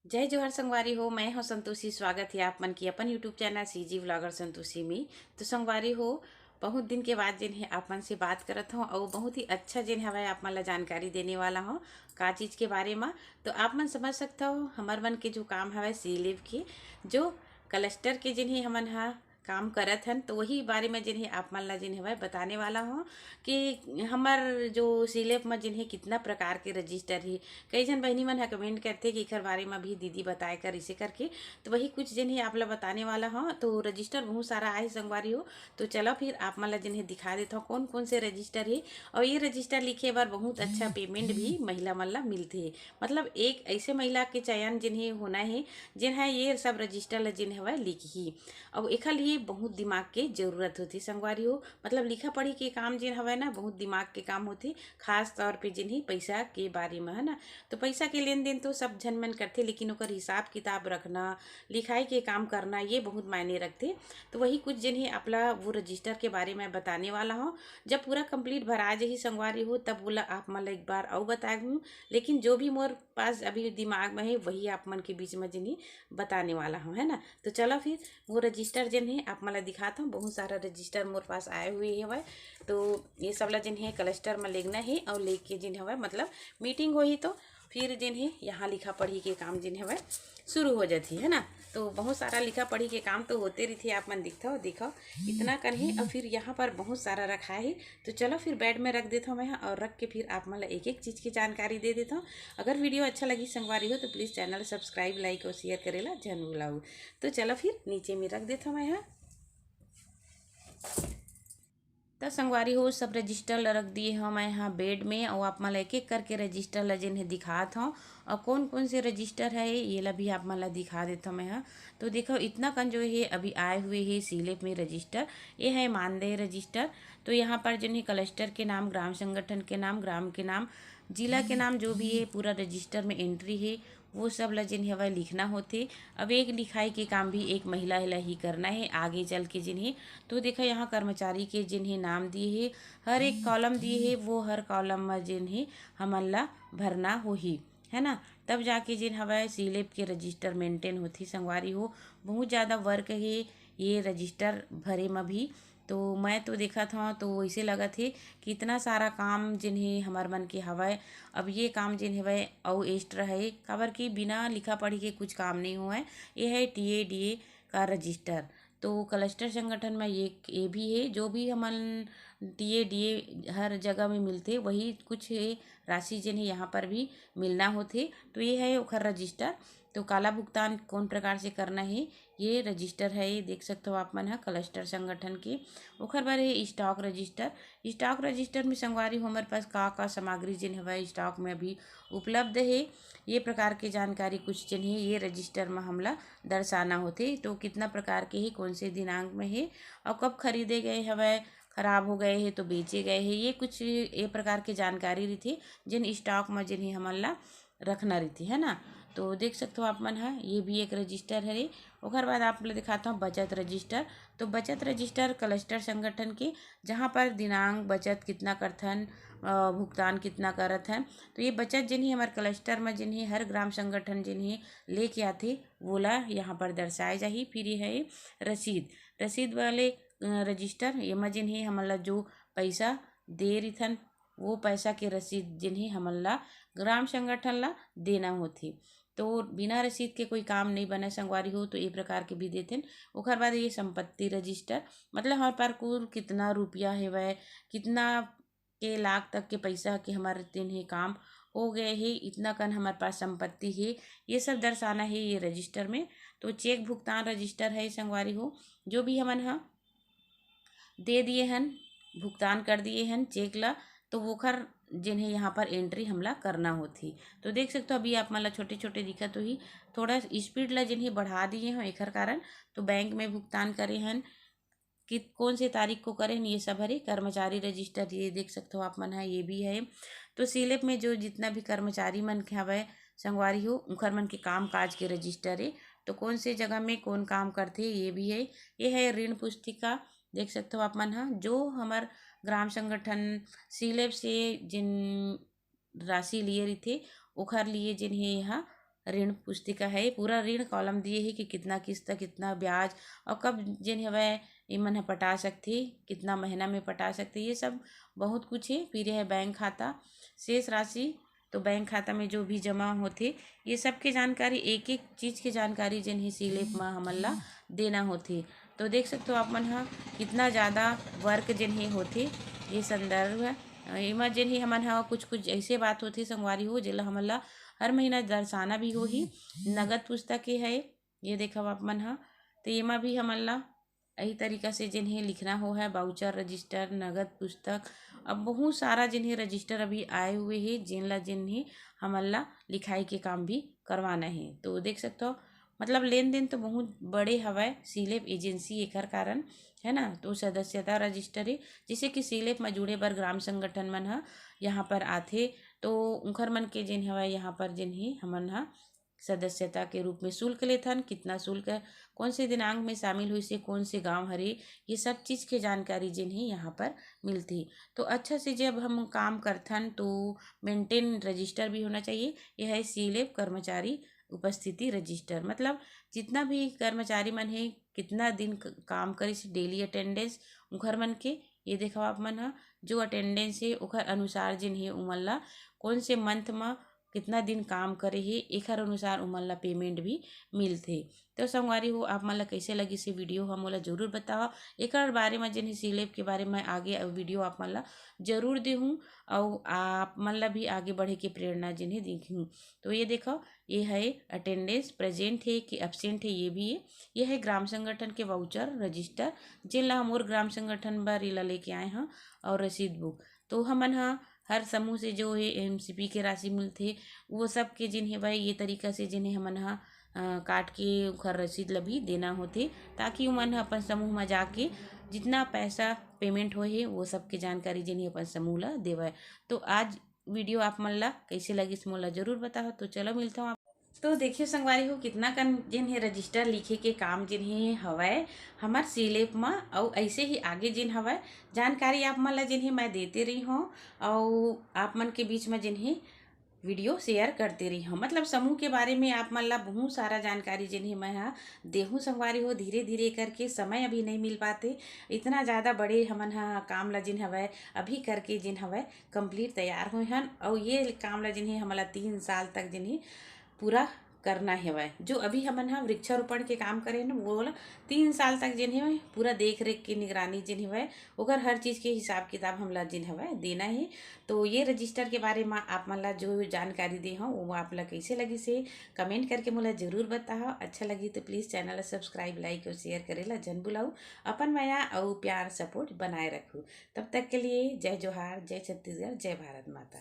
जय जोहर संगवारी हो। मैं हूँ संतोषी। स्वागत है आप मन की अपन YouTube channel CG vlogger Santoshi में। तो संगवारी हो, बहुत दिन के बाद जिन है आप मन से बात करत हूँ और बहुत ही अच्छा जिन हवा आप मन ला जानकारी देने वाला हूँ का चीज़ के बारे में। तो आप मन समझ सकता हो हमार मन के जो काम हवा सी लिव के जो क्लस्टर के जिन्हें हमन हा काम करत हन, तो वही बारे में जिन्हें आप मन ला जिन्हें वह बताने वाला हूँ कि हमार जो सिलेब में जिन्हें कितना प्रकार के रजिस्टर ही। कई जन बहनी मन है कमेंट करते कि एकर बारे में भी दीदी बताए कर इसे करके, तो वही कुछ जिन्हें आप ला बताने वाला हूँ। तो रजिस्टर बहुत सारा आए संगवारी हो, तो चलो फिर आप मन ला जिन्हें दिखा देता हूँ कौन कौन से रजिस्टर है। और ये रजिस्टर लिखे बार बहुत अच्छा पेमेंट भी महिला मन ला मिलते है। मतलब एक ऐसे महिला के चयन जिन्हें होना है जिन्हें ये सब रजिस्टर ला जिन्हें वह लिखी। और एक लिए बहुत दिमाग के जरूरत होती संगवारी हो। मतलब लिखा पढ़ी के काम जिन हवे ना बहुत दिमाग के काम होती, खास तौर पे जिन्हें पैसा के बारे में है ना। तो पैसा के लेन देन तो सब झन मन करते, लेकिन ओकर हिसाब किताब रखना, लिखाई के काम करना ये बहुत मायने रखते। तो वही कुछ जिन्हें अपना वो रजिस्टर के बारे में बताने वाला हूँ। जब पूरा कंप्लीट भरा जाही संगवारी हो तब बोला आप मन ला एक बार और बता दूँ, लेकिन जो भी मोर पास अभी दिमाग में है वही आप मन के बीच में जिन्हें बताने वाला हूँ, है ना। तो चलो फिर वो रजिस्टर जिन है आप मला दिखाता हूँ। बहुत सारा रजिस्टर मोर पास आए हुए है वह। तो ये सब ला जिन है क्लस्टर में लेना है और लेके जिन है मतलब मीटिंग हो ही तो फिर जिन है यहाँ लिखा पढ़ी के काम जिन है वह शुरू हो जाती है ना। तो बहुत सारा लिखा पढ़ी के काम तो होते रही थे, आप मन दिखता हो दिखाओ इतना कर है। और फिर यहाँ पर बहुत सारा रखा है, तो चलो फिर बेड में रख देता हूँ मैं यहाँ, और रख के फिर आप मतलब एक एक चीज़ की जानकारी दे देता हूँ। अगर वीडियो अच्छा लगी संगवारी हो तो प्लीज़ चैनल सब्सक्राइब लाइक और शेयर करेला जन भुलाऊ। तो चलो फिर नीचे में रख देता हूँ मैं यहाँ। तो संगवारी हो सब रजिस्टर ला रख दिए हम मैं यहाँ बेड में, और आप मला एक एक करके रजिस्टर ला जिन्हें दिखात हूँ। और कौन कौन से रजिस्टर है ये ला भी आप मला दिखा देता हूँ मैं यहाँ। तो देखो इतना कन जो है अभी आए हुए है सीलेब में रजिस्टर, ये है मानदेय रजिस्टर। तो यहाँ पर जिन्हें क्लस्टर के नाम, ग्राम संगठन के नाम, ग्राम के नाम, जिला के नाम जो भी है पूरा रजिस्टर में एंट्री है वो सब ला जिन्हें वह लिखना होते। अब एक लिखाई के काम भी एक महिला ला ही करना है आगे चल के जिन्हें। तो देखो यहाँ कर्मचारी के जिन्हें नाम दिए है, हर एक कॉलम दिए है, वो हर कॉलम में जिन्हें हमन ला भरना हो ही, है ना। तब जाके जिन हवा सीलेब के रजिस्टर मेंटेन होती संगवारी हो। बहुत ज़्यादा वर्क है ये रजिस्टर भरे में भी। तो मैं तो देखा था तो वैसे लगा थे कि इतना सारा काम जिन्हें हमार मन के हवाए। अब ये काम जिन्हें वह और एक्स्ट्रा है खबर की बिना लिखा पढ़ी के कुछ काम नहीं हुआ है। ये है टीए डीए का रजिस्टर। तो क्लस्टर संगठन में ये भी है जो भी हमन टीए डीए हर जगह में मिलते वही कुछ है राशि जिन्हें यहाँ पर भी मिलना होते। तो ये है ओखर रजिस्टर। तो काला भुगतान कौन प्रकार से करना है ये रजिस्टर है, ये देख सकते हो आप मन है क्लस्टर संगठन के। ओखर बार है स्टॉक रजिस्टर। स्टॉक रजिस्टर में संगवारी हमारे पास का सामग्री जिन है स्टॉक में अभी उपलब्ध है ये प्रकार के जानकारी कुछ जिन्हें ये रजिस्टर में हमला दर्शाना होते। तो कितना प्रकार के ही कौन से दिनांक में है और कब खरीदे गए हवे, खराब हो गए हैं तो बेचे गए हैं, ये कुछ ये प्रकार की जानकारी रही थी जिन स्टॉक में जिन्हें हमला रखना रही थी, है ना। तो देख सकते हो आप मन है ये भी एक रजिस्टर है। ओकर बाद आप लोग दिखाता हूँ बचत रजिस्टर। तो बचत रजिस्टर क्लस्टर संगठन के जहाँ पर दिनांक बचत कितना करथन, भुगतान कितना करत हैं। तो ये बचत जिन्हें हमारे क्लस्टर में जिन्हें हर ग्राम संगठन जिन्हें लेके आते वोला यहाँ पर दर्शाए जाही। फिर ये है रसीद, रसीद वाले रजिस्टर ये में जिन्हें हमला जो पैसा दे रही थन वो पैसा के रसीद जिन्हें हमला ग्राम संगठन ला देना होती। तो बिना रसीद के कोई काम नहीं बने संगवारी हो, तो ये प्रकार के भी देते हैं। ओकर बाद ये संपत्ति रजिस्टर, मतलब हमारे पास कुल कितना रुपया है वह कितना के लाख तक के पैसा के हमारे दिन है काम हो गए है, इतना कन हमारे पास संपत्ति है, ये सब दर्शाना है ये रजिस्टर में। तो चेक भुगतान रजिस्टर है संगवारी हो, जो भी हमन हा दे दिए हन, भुगतान कर दिए हन चेक ला, तो वोखर जिन्हें यहाँ पर एंट्री हमला करना होती। तो देख सकते हो अभी आप मतलब छोटे छोटे दिखत हो ही, थोड़ा स्पीड ला जिन्हें बढ़ा दिए हैं एकर कारण। तो बैंक में भुगतान करे हन कि कौन से तारीख को करें ये सब हरे कर्मचारी रजिस्टर ये देख सकते हो आप मन है ये भी है। तो सीलेब में जो जितना भी कर्मचारी मन के हवे संगवारी हो उनकर मन के काम काज के रजिस्टर है। तो कौन से जगह में कौन काम करते ये भी है। ये है ऋण पुस्तिका, देख सकते हो आप मन हा जो हमार ग्राम संगठन सीलेब से जिन राशि लिए रही थे ओखर लिए जिन्हें यहाँ ऋण पुस्तिका है, पूरा ऋण कॉलम दिए है कि कितना किस्त, कितना ब्याज और कब जेन हवय इमन ह पटा सकथे, कितना महीना में पटा सकथे, ये सब बहुत कुछ है। फिर है बैंक खाता शेष राशि, तो बैंक खाता में जो भी जमा होथे ये सब के जानकारी, एक एक चीज़ के जानकारी जेन ही सीलेप में हमन ला देना होथे। तो देख सकते हो आप मन ह कितना ज़्यादा वर्क जेन ही होथे। ये संदर्भ है एमा जेन ही हमन ह कुछ कुछ ऐसे बात होथे संगवारी हो जेला हमन ला हर महीना दर्शाना भी होही। नगद पुस्तक के है, ये देखा आप मन ह, तो एमा भी हमन ला यही तरीका से जिन्हें लिखना हो है बाउचर रजिस्टर, नगद पुस्तक। अब बहुत सारा जिन्हें रजिस्टर अभी आए हुए हैं जिन्हें हमन ला लिखाई के काम भी करवाना है। तो देख सकते हो मतलब लेन देन तो बहुत बड़े हवय सीलेप एजेंसी एकर कारण है ना। तो सदस्यता रजिस्टर है, जैसे कि सीलेप में जुड़े बर ग्राम संगठन मन ह यहाँ पर आथे, तो उखर मन के जिन हवय यहाँ पर जिन्हें हमन ह सदस्यता के रूप में शुल्क लेथन, कितना शुल्क है, कौन से दिनांक में शामिल हुई से, कौन से गांव हरे, ये सब चीज़ के जानकारी जिन्हें यहाँ पर मिलती। तो अच्छा से जब हम काम करथन तो मेंटेन रजिस्टर भी होना चाहिए। यह है सीलेब कर्मचारी उपस्थिति रजिस्टर, मतलब जितना भी कर्मचारी मन है कितना दिन काम करे से डेली अटेंडेंस उखर मन के, ये देखा आप मन ह जो अटेंडेंस है ओखर अनुसार जिन्हें उमन ला कौन से मंथ में कितना दिन काम करे हे एकर अनुसार उमन ला पेमेंट भी मिलथे। तो संगवारी हो आप मन ला कैसे लगी से वीडियो हम मोला जरूर बताओ। एकर बारे में जिन्हें सीलेब के बारे में आगे वीडियो आप मन ला जरूर देहूँ और आप मन ला भी आगे बढ़े के प्रेरणा जिन्हें देखूँ। तो ये देखो ये है अटेंडेंस प्रेजेंट है कि एब्सेंट है, ये भी है। ये है ग्राम संगठन के वाउचर रजिस्टर जिन ला हम और ग्राम संगठन बार इला लेके आए हैं, और रसीद बुक। तो हमन हा हर समूह से जो है एमसीपी के राशि मिलथे वो सब के जिन्हें भाई ये तरीका से जिन्हें हमन हा काट के ओखर रसीद ला भी देना होथे, ताकि ओमन ह अपन समूह में जाके जितना पैसा पेमेंट होए हे वो सब के जानकारी जिन्हें अपन समूह ला देवय। तो आज वीडियो आप मन ला कैसे लगी मोला जरूर बताओ। तो चलो मिलता हूँ। तो देखिए संगवारी हो कितना कन जिन्हें रजिस्टर लिखे के काम जिन्हें हवय हमार सीलेप में, और ऐसे ही आगे जिन हवय जानकारी आप मन ला जिन्हें मैं देते रही हूँ और आप मन के बीच में जिन्हें वीडियो शेयर करते रही हूँ। मतलब समूह के बारे में आप मन ला बहुत सारा जानकारी जिन्हें मैं हाँ देहूँ संगवारी हो। धीरे धीरे करके समय अभी नहीं मिल पाते, इतना ज़्यादा बड़े हमन हाँ काम ला जिन हवय अभी करके जिन हवय कंप्लीट तैयार हुए हन, और ये काम ला जिन्हें हमला 3 साल तक जिन्हें पूरा करना हेवय। जो अभी हमन हा वृक्षारोपण के काम करे न वो वाला 3 साल तक जिन हेवय पूरा देख रेख की निगरानी जिन हेवय ओकर हर चीज़ के हिसाब किताब हमला जिन हेवय देना है। तो ये रजिस्टर के बारे में आप मन ला जो जानकारी दे हूँ वो आप ला कैसे लगी से कमेंट करके मोला जरूर बताओ। अच्छा लगी तो प्लीज़ चैनल ला सब्सक्राइब लाइक और शेयर करेला जन बुलाऊ। अपन माया और प्यार सपोर्ट बनाए रखूँ। तब तक के लिए जय जोहार, जय छत्तीसगढ़, जय भारत माता।